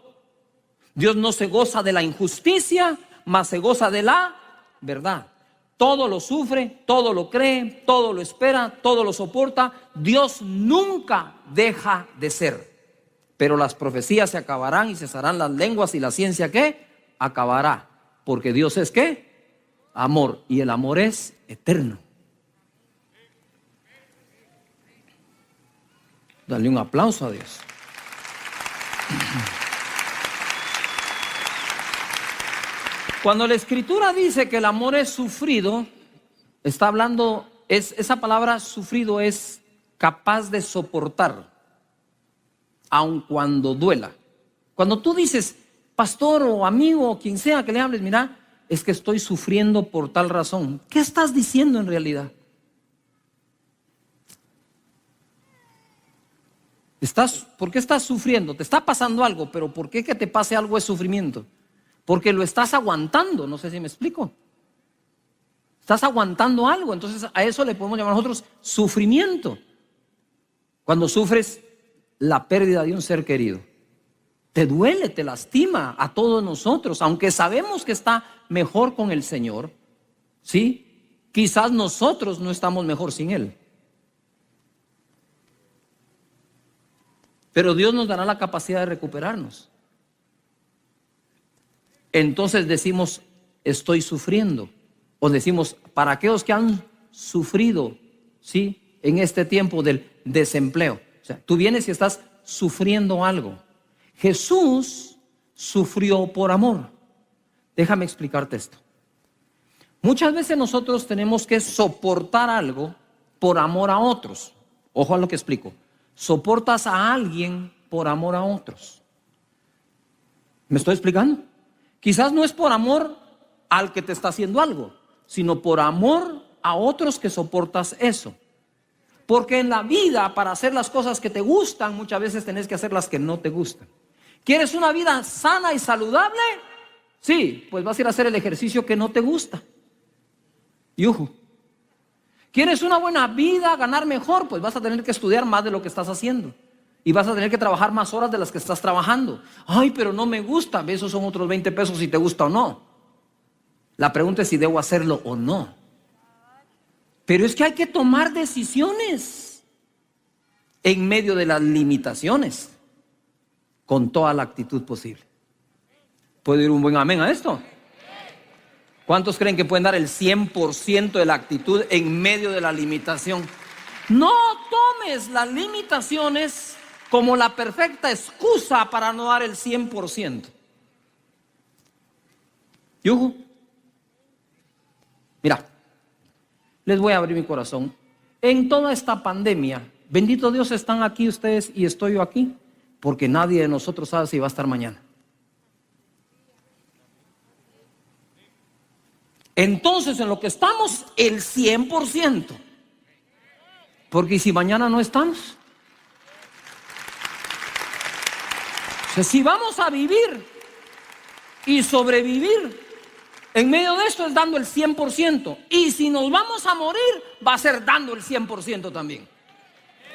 Dios no se goza de la injusticia, mas se goza de la verdad. Todo lo sufre, todo lo cree, todo lo espera, todo lo soporta. Dios nunca deja de ser. Pero las profecías se acabarán y cesarán las lenguas y la ciencia ¿qué? Acabará. Porque Dios es ¿qué? Amor. Y el amor es eterno. Dale un aplauso a Dios. Cuando la Escritura dice que el amor es sufrido, está hablando, esa palabra sufrido es capaz de soportar, aun cuando duela. Cuando tú dices, pastor o amigo o quien sea que le hables, mira, es que estoy sufriendo por tal razón. ¿Qué estás diciendo en realidad? ¿Por qué estás sufriendo? Te está pasando algo, pero ¿por qué que te pase algo es sufrimiento? Porque lo estás aguantando, no sé si me explico. Estás aguantando algo, entonces a eso le podemos llamar nosotros sufrimiento. Cuando sufres la pérdida de un ser querido, te duele, te lastima a todos nosotros, aunque sabemos que está mejor con el Señor, ¿sí? Quizás nosotros no estamos mejor sin Él. Pero Dios nos dará la capacidad de recuperarnos. Entonces decimos, estoy sufriendo. O decimos, para aquellos que han sufrido, ¿sí?, en este tiempo del desempleo. O sea, tú vienes y estás sufriendo algo. Jesús sufrió por amor. Déjame explicarte esto. Muchas veces nosotros tenemos que soportar algo por amor a otros. Ojo a lo que explico. Soportas a alguien por amor a otros. ¿Me estoy explicando? Quizás no es por amor al que te está haciendo algo, sino por amor a otros que soportas eso. Porque en la vida, para hacer las cosas que te gustan, muchas veces tenés que hacer las que no te gustan. ¿Quieres una vida sana y saludable? Sí, pues vas a ir a hacer el ejercicio que no te gusta. Yujú. ¿Quieres una buena vida, ganar mejor? Pues vas a tener que estudiar más de lo que estás haciendo. Y vas a tener que trabajar más horas de las que estás trabajando. Ay, pero no me gusta. Esos son otros 20 pesos si te gusta o no. La pregunta es si debo hacerlo o no. Pero es que hay que tomar decisiones en medio de las limitaciones, con toda la actitud posible. ¿Puedo ir un buen amén a esto? ¿Cuántos creen que pueden dar el 100% de la actitud en medio de la limitación? No tomes las limitaciones como la perfecta excusa para no dar el 100%. Yuhu. Mira, les voy a abrir mi corazón. En toda esta pandemia, bendito Dios, están aquí ustedes y estoy yo aquí, porque nadie de nosotros sabe si va a estar mañana. Entonces, en lo que estamos, el 100%. Porque si mañana no estamos, o sea, si vamos a vivir y sobrevivir, en medio de esto es dando el 100%. Y si nos vamos a morir, va a ser dando el 100% también.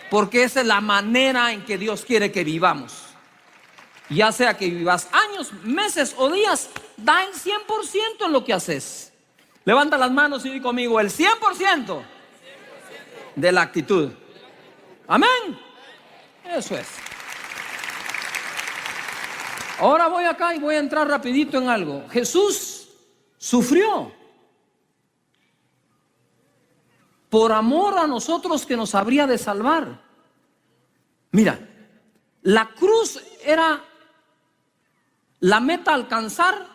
Porque esa es la manera en que Dios quiere que vivamos. Ya sea que vivas años, meses o días, da el 100% en lo que haces. Levanta las manos y di conmigo, el 100% de la actitud. Amén. Eso es. Ahora voy acá y voy a entrar rapidito en algo. Jesús sufrió por amor a nosotros que nos habría de salvar. Mira, la cruz era la meta a alcanzar.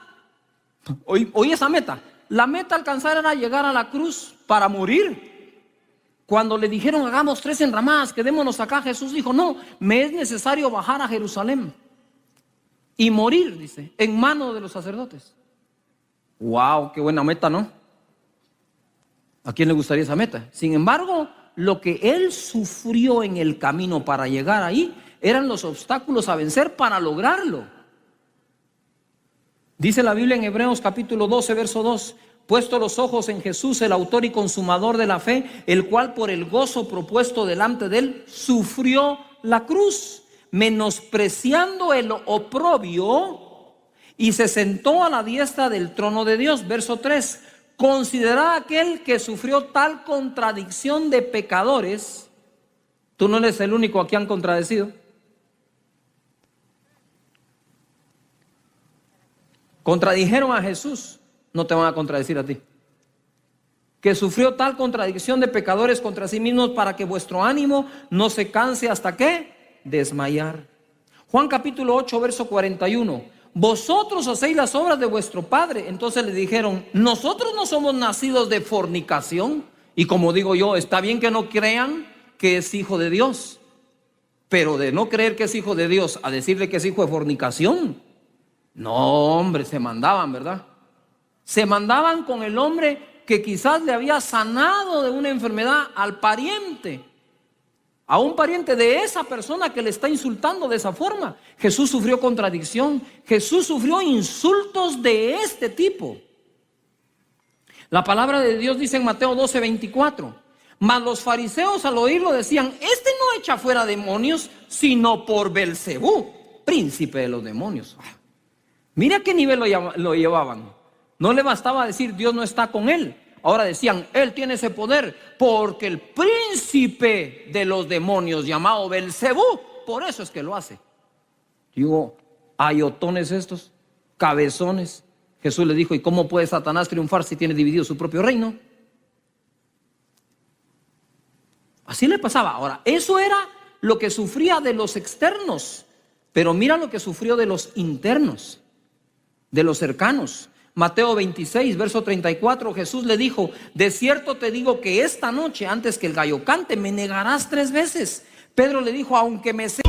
Oí esa meta. La meta a alcanzar era llegar a la cruz para morir. Cuando le dijeron hagamos 3 enramadas, quedémonos acá, Jesús dijo no, me es necesario bajar a Jerusalén y morir, dice, en manos de los sacerdotes. Wow, qué buena meta, ¿no? ¿A quién le gustaría esa meta? Sin embargo, lo que él sufrió en el camino para llegar ahí eran los obstáculos a vencer para lograrlo. Dice la Biblia en Hebreos capítulo 12, verso 2, puesto los ojos en Jesús, el autor y consumador de la fe, el cual por el gozo propuesto delante de él, sufrió la cruz, menospreciando el oprobio, y se sentó a la diestra del trono de Dios. Verso 3, considerad aquel que sufrió tal contradicción de pecadores. Tú no eres el único a quien han contradecido. Contradijeron a Jesús, no te van a contradecir a ti. Que sufrió tal contradicción de pecadores contra sí mismos para que vuestro ánimo no se canse hasta ¿qué? Desmayar. Juan capítulo 8, verso 41. Vosotros hacéis las obras de vuestro padre. Entonces le dijeron, nosotros no somos nacidos de fornicación. Y como digo yo, está bien que no crean que es hijo de Dios. Pero de no creer que es hijo de Dios a decirle que es hijo de fornicación, no, hombre, se mandaban, ¿verdad? Se mandaban con el hombre que quizás le había sanado de una enfermedad al pariente, a un pariente de esa persona que le está insultando de esa forma. Jesús sufrió contradicción, Jesús sufrió insultos de este tipo. La palabra de Dios dice en Mateo 12:24, mas los fariseos al oírlo decían, este no echa fuera demonios, sino por Belcebú, príncipe de los demonios. Mira qué nivel lo llevaban. No le bastaba decir Dios no está con él. Ahora decían, él tiene ese poder porque el príncipe de los demonios llamado Belcebú, por eso es que lo hace. Digo, ayotones estos, cabezones. Jesús le dijo, ¿y cómo puede Satanás triunfar si tiene dividido su propio reino? Así le pasaba. Ahora, eso era lo que sufría de los externos, pero mira lo que sufrió de los internos, de los cercanos. Mateo 26, verso 34, Jesús le dijo, de cierto te digo que esta noche, antes que el gallo cante, me negarás 3 veces. Pedro le dijo, aunque me sea...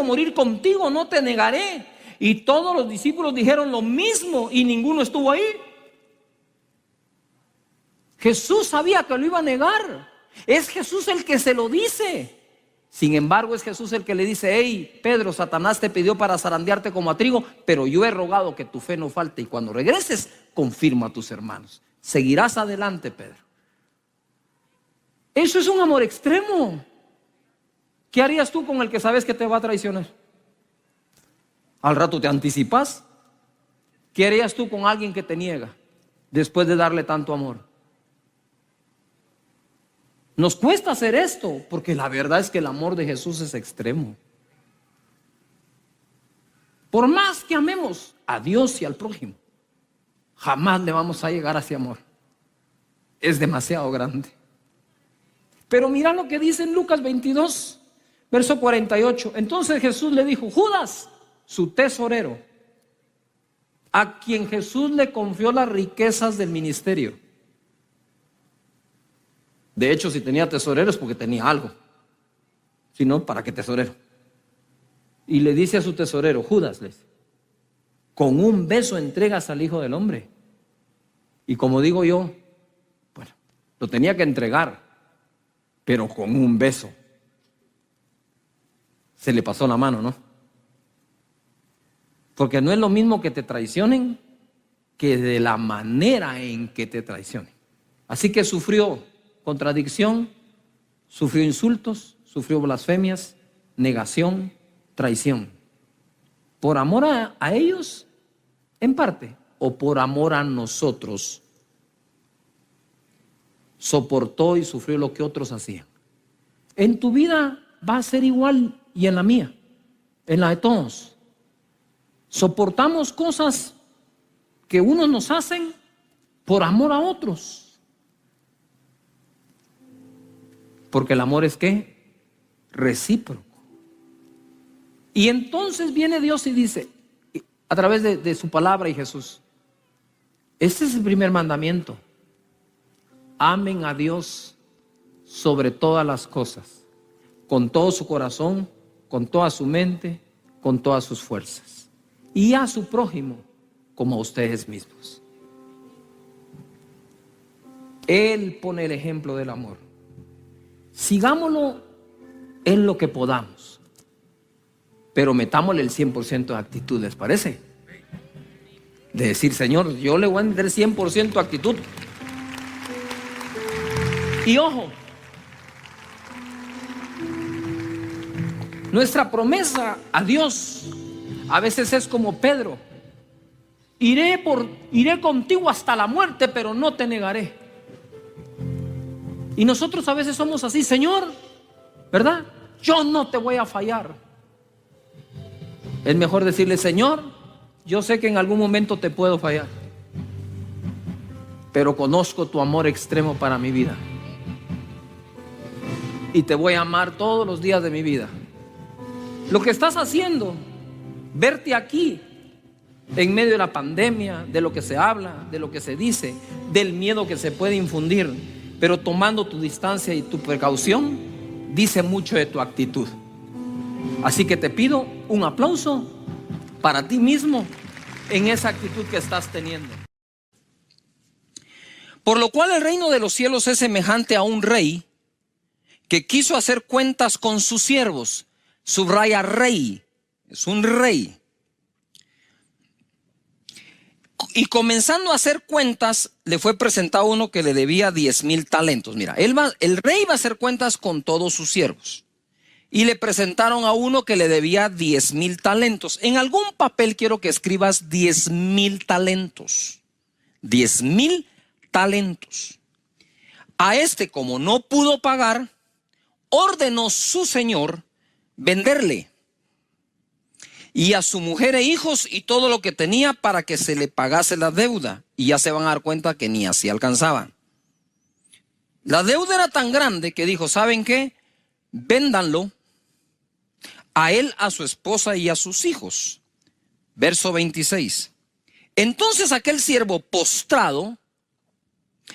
morir contigo, no te negaré. Y todos los discípulos dijeron lo mismo y ninguno estuvo ahí. Jesús sabía que lo iba a negar. Es Jesús el que se lo dice. Sin embargo, es Jesús el que le dice, hey, Pedro, Satanás te pidió para zarandearte como a trigo, pero yo he rogado que tu fe no falte y cuando regreses, confirma a tus hermanos. Seguirás adelante, Pedro. Eso es un amor extremo. ¿Qué harías tú con el que sabes que te va a traicionar? Al rato te anticipas. ¿Qué harías tú con alguien que te niega después de darle tanto amor? Nos cuesta hacer esto porque la verdad es que el amor de Jesús es extremo. Por más que amemos a Dios y al prójimo, jamás le vamos a llegar a ese amor. Es demasiado grande. Pero mira lo que dice en Lucas 22, verso 48. Entonces Jesús le dijo, Judas, su tesorero, a quien Jesús le confió las riquezas del ministerio. De hecho, si tenía tesorero es porque tenía algo. Si no, ¿para qué tesorero? Y le dice a su tesorero, Judas, le dice, con un beso entregas al Hijo del Hombre. Y como digo yo, bueno, lo tenía que entregar, pero con un beso. Se le pasó la mano, ¿no? Porque no es lo mismo que te traicionen que de la manera en que te traicionen. Así que sufrió contradicción, sufrió insultos, sufrió blasfemias, negación, traición. ¿Por amor a ellos, en parte, o por amor a nosotros? Soportó y sufrió lo que otros hacían. En tu vida va a ser igual y en la mía, en la de todos. Soportamos cosas que unos nos hacen por amor a otros. Porque el amor es ¿qué? Recíproco. Y entonces viene Dios y dice, a través de su palabra y Jesús, este es el primer mandamiento. Amen a Dios sobre todas las cosas, con todo su corazón, con toda su mente, con todas sus fuerzas. Y a su prójimo como a ustedes mismos. Él pone el ejemplo del amor. Sigámoslo en lo que podamos. pero metámosle el 100% de actitud, ¿les parece? De decir, Señor, yo le voy a meter 100% de actitud. Y ojo, nuestra promesa a Dios a veces es como Pedro: iré contigo hasta la muerte, pero no te negaré. Y nosotros a veces somos así: Señor, ¿verdad? Yo no te voy a fallar. Es mejor decirle: Señor, yo sé que en algún momento te puedo fallar, pero conozco tu amor extremo para mi vida, y te voy a amar todos los días de mi vida. Lo que estás haciendo, verte aquí en medio de la pandemia, de lo que se habla, de lo que se dice, del miedo que se puede infundir, pero tomando tu distancia y tu precaución, dice mucho de tu actitud. Así que te pido un aplauso para ti mismo en esa actitud que estás teniendo. Por lo cual el reino de los cielos es semejante a un rey que quiso hacer cuentas con sus siervos. Subraya rey, es un rey. Y comenzando a hacer cuentas, le fue presentado uno que le debía 10,000 talentos. Mira, el rey va a hacer cuentas con todos sus siervos. Y le presentaron a uno que le debía 10,000 talentos. En algún papel quiero que escribas 10,000 talentos. 10,000 talentos. A este, como no pudo pagar, ordenó su señor venderle, y a su mujer e hijos y todo lo que tenía, para que se le pagase la deuda. Y ya se van a dar cuenta que ni así alcanzaban. La deuda era tan grande que dijo: ¿saben qué? Véndanlo, a él, a su esposa y a sus hijos. Verso 26. Entonces aquel siervo, postrado,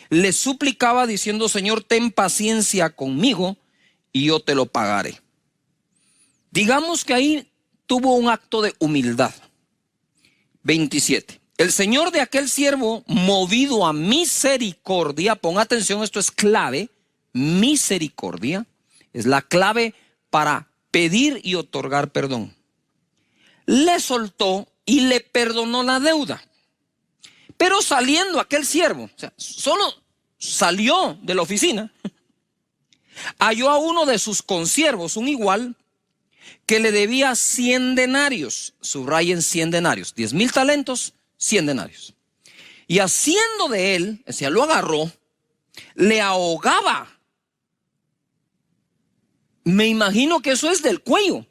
le suplicaba diciendo: Señor, ten paciencia conmigo y yo te lo pagaré. Digamos que ahí tuvo un acto de humildad. 27. El señor de aquel siervo, movido a misericordia, pon atención, esto es clave, misericordia, es la clave para pedir y otorgar perdón. Le soltó y le perdonó la deuda. Pero saliendo aquel siervo, o sea, solo salió de la oficina, halló a uno de sus consiervos, un igual, que le debía 100 denarios. Subrayen 100 denarios. 10,000 talentos, 100 denarios. Y haciendo de él, o sea, lo agarró, le ahogaba. Me imagino que eso es del cuello.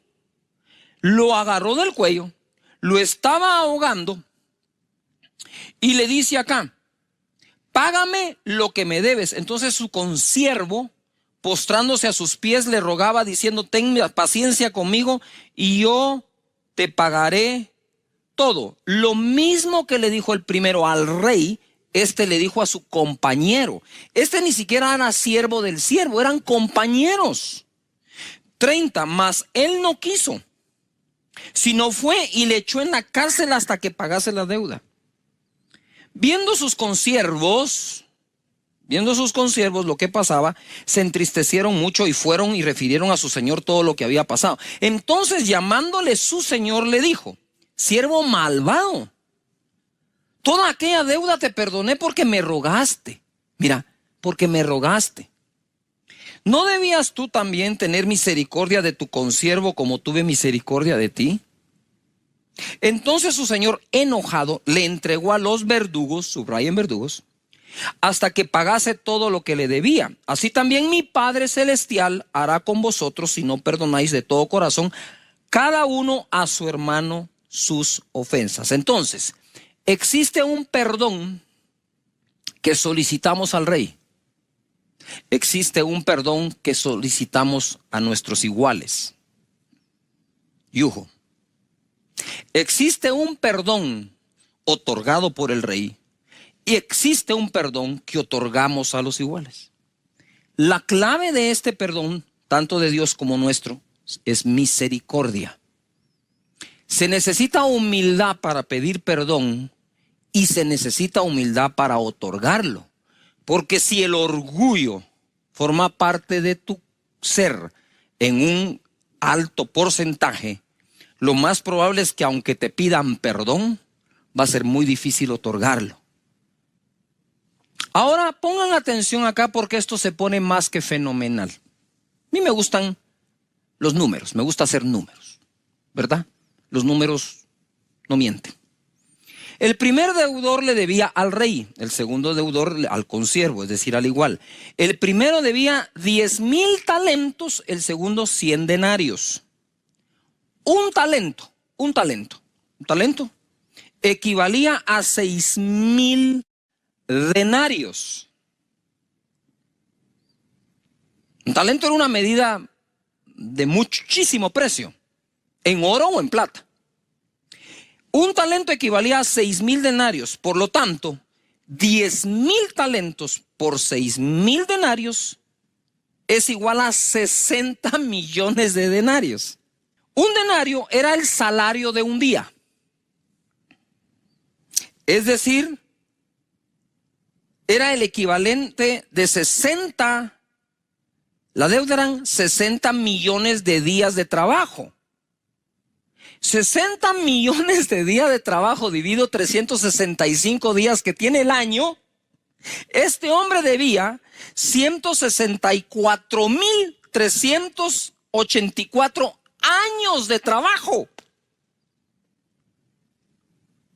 Lo agarró del cuello, lo estaba ahogando y le dice acá: págame lo que me debes. Entonces su consiervo, postrándose a sus pies, le rogaba diciendo: ten paciencia conmigo y yo te pagaré todo. Lo mismo que le dijo el primero al rey, este le dijo a su compañero. Este ni siquiera era siervo del siervo, eran compañeros. 30, mas él no quiso, sino fue y le echó en la cárcel hasta que pagase la deuda. Viendo sus consiervos lo que pasaba, se entristecieron mucho y fueron y refirieron a su señor todo lo que había pasado. Entonces, llamándole su señor, le dijo: siervo malvado, toda aquella deuda te perdoné porque me rogaste. Mira, porque me rogaste. ¿No debías tú también tener misericordia de tu consiervo como tuve misericordia de ti? Entonces su señor, enojado, le entregó a los verdugos, subrayen verdugos, hasta que pagase todo lo que le debía. Así también mi Padre Celestial hará con vosotros si no perdonáis de todo corazón cada uno a su hermano sus ofensas. Entonces, existe un perdón que solicitamos al rey. Existe un perdón que solicitamos a nuestros iguales. Yujo. Existe un perdón otorgado por el rey y existe un perdón que otorgamos a los iguales. La clave de este perdón, tanto de Dios como nuestro, es misericordia. Se necesita humildad para pedir perdón y se necesita humildad para otorgarlo. Porque si el orgullo forma parte de tu ser en un alto porcentaje, lo más probable es que aunque te pidan perdón, va a ser muy difícil otorgarlo. Ahora pongan atención acá porque esto se pone más que fenomenal. A mí me gustan los números, me gusta hacer números, ¿verdad? Los números no mienten. El primer deudor le debía al rey, el segundo deudor al consiervo, es decir, al igual. El primero debía 10,000 talentos, el segundo 100 denarios. Un talento equivalía a 6,000 denarios. Un talento era una medida de muchísimo precio, en oro o en plata. Un talento equivalía a 6,000 denarios, por lo tanto, 10,000 talentos por 6,000 denarios es igual a 60 millones de denarios. Un denario era el salario de un día. Es decir, era el equivalente de 60, la deuda eran 60 millones de días de trabajo. 60 millones de días de trabajo dividido 365 días que tiene el año. Este hombre debía 164,384 años de trabajo.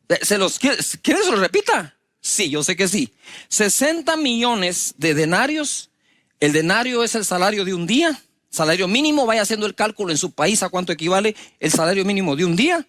¿Quieren que se lo repita? Sí, yo sé que sí. 60 millones de denarios. El denario es el salario de un día. Salario mínimo, vaya haciendo el cálculo en su país a cuánto equivale el salario mínimo de un día.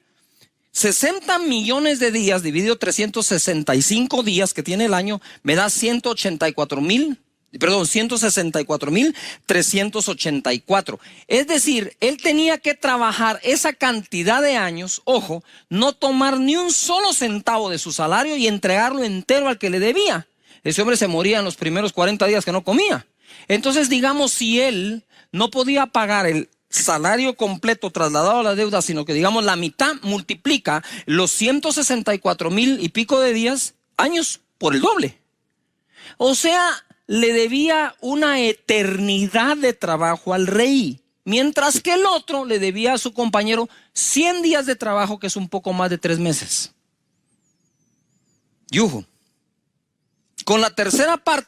60 millones de días dividido 365 días que tiene el año me da 164,384. Es decir, él tenía que trabajar esa cantidad de años, ojo, no tomar ni un solo centavo de su salario y entregarlo entero al que le debía. Ese hombre se moría en los primeros 40 días que no comía. Entonces, digamos, si él no podía pagar el salario completo trasladado a la deuda, sino que digamos la mitad, multiplica los 164,000 y pico de días, años, por el doble. O sea, le debía una eternidad de trabajo al rey, mientras que el otro le debía a su compañero 100 días de trabajo, que es un poco más de 3 meses. Yujo. Con la tercera parte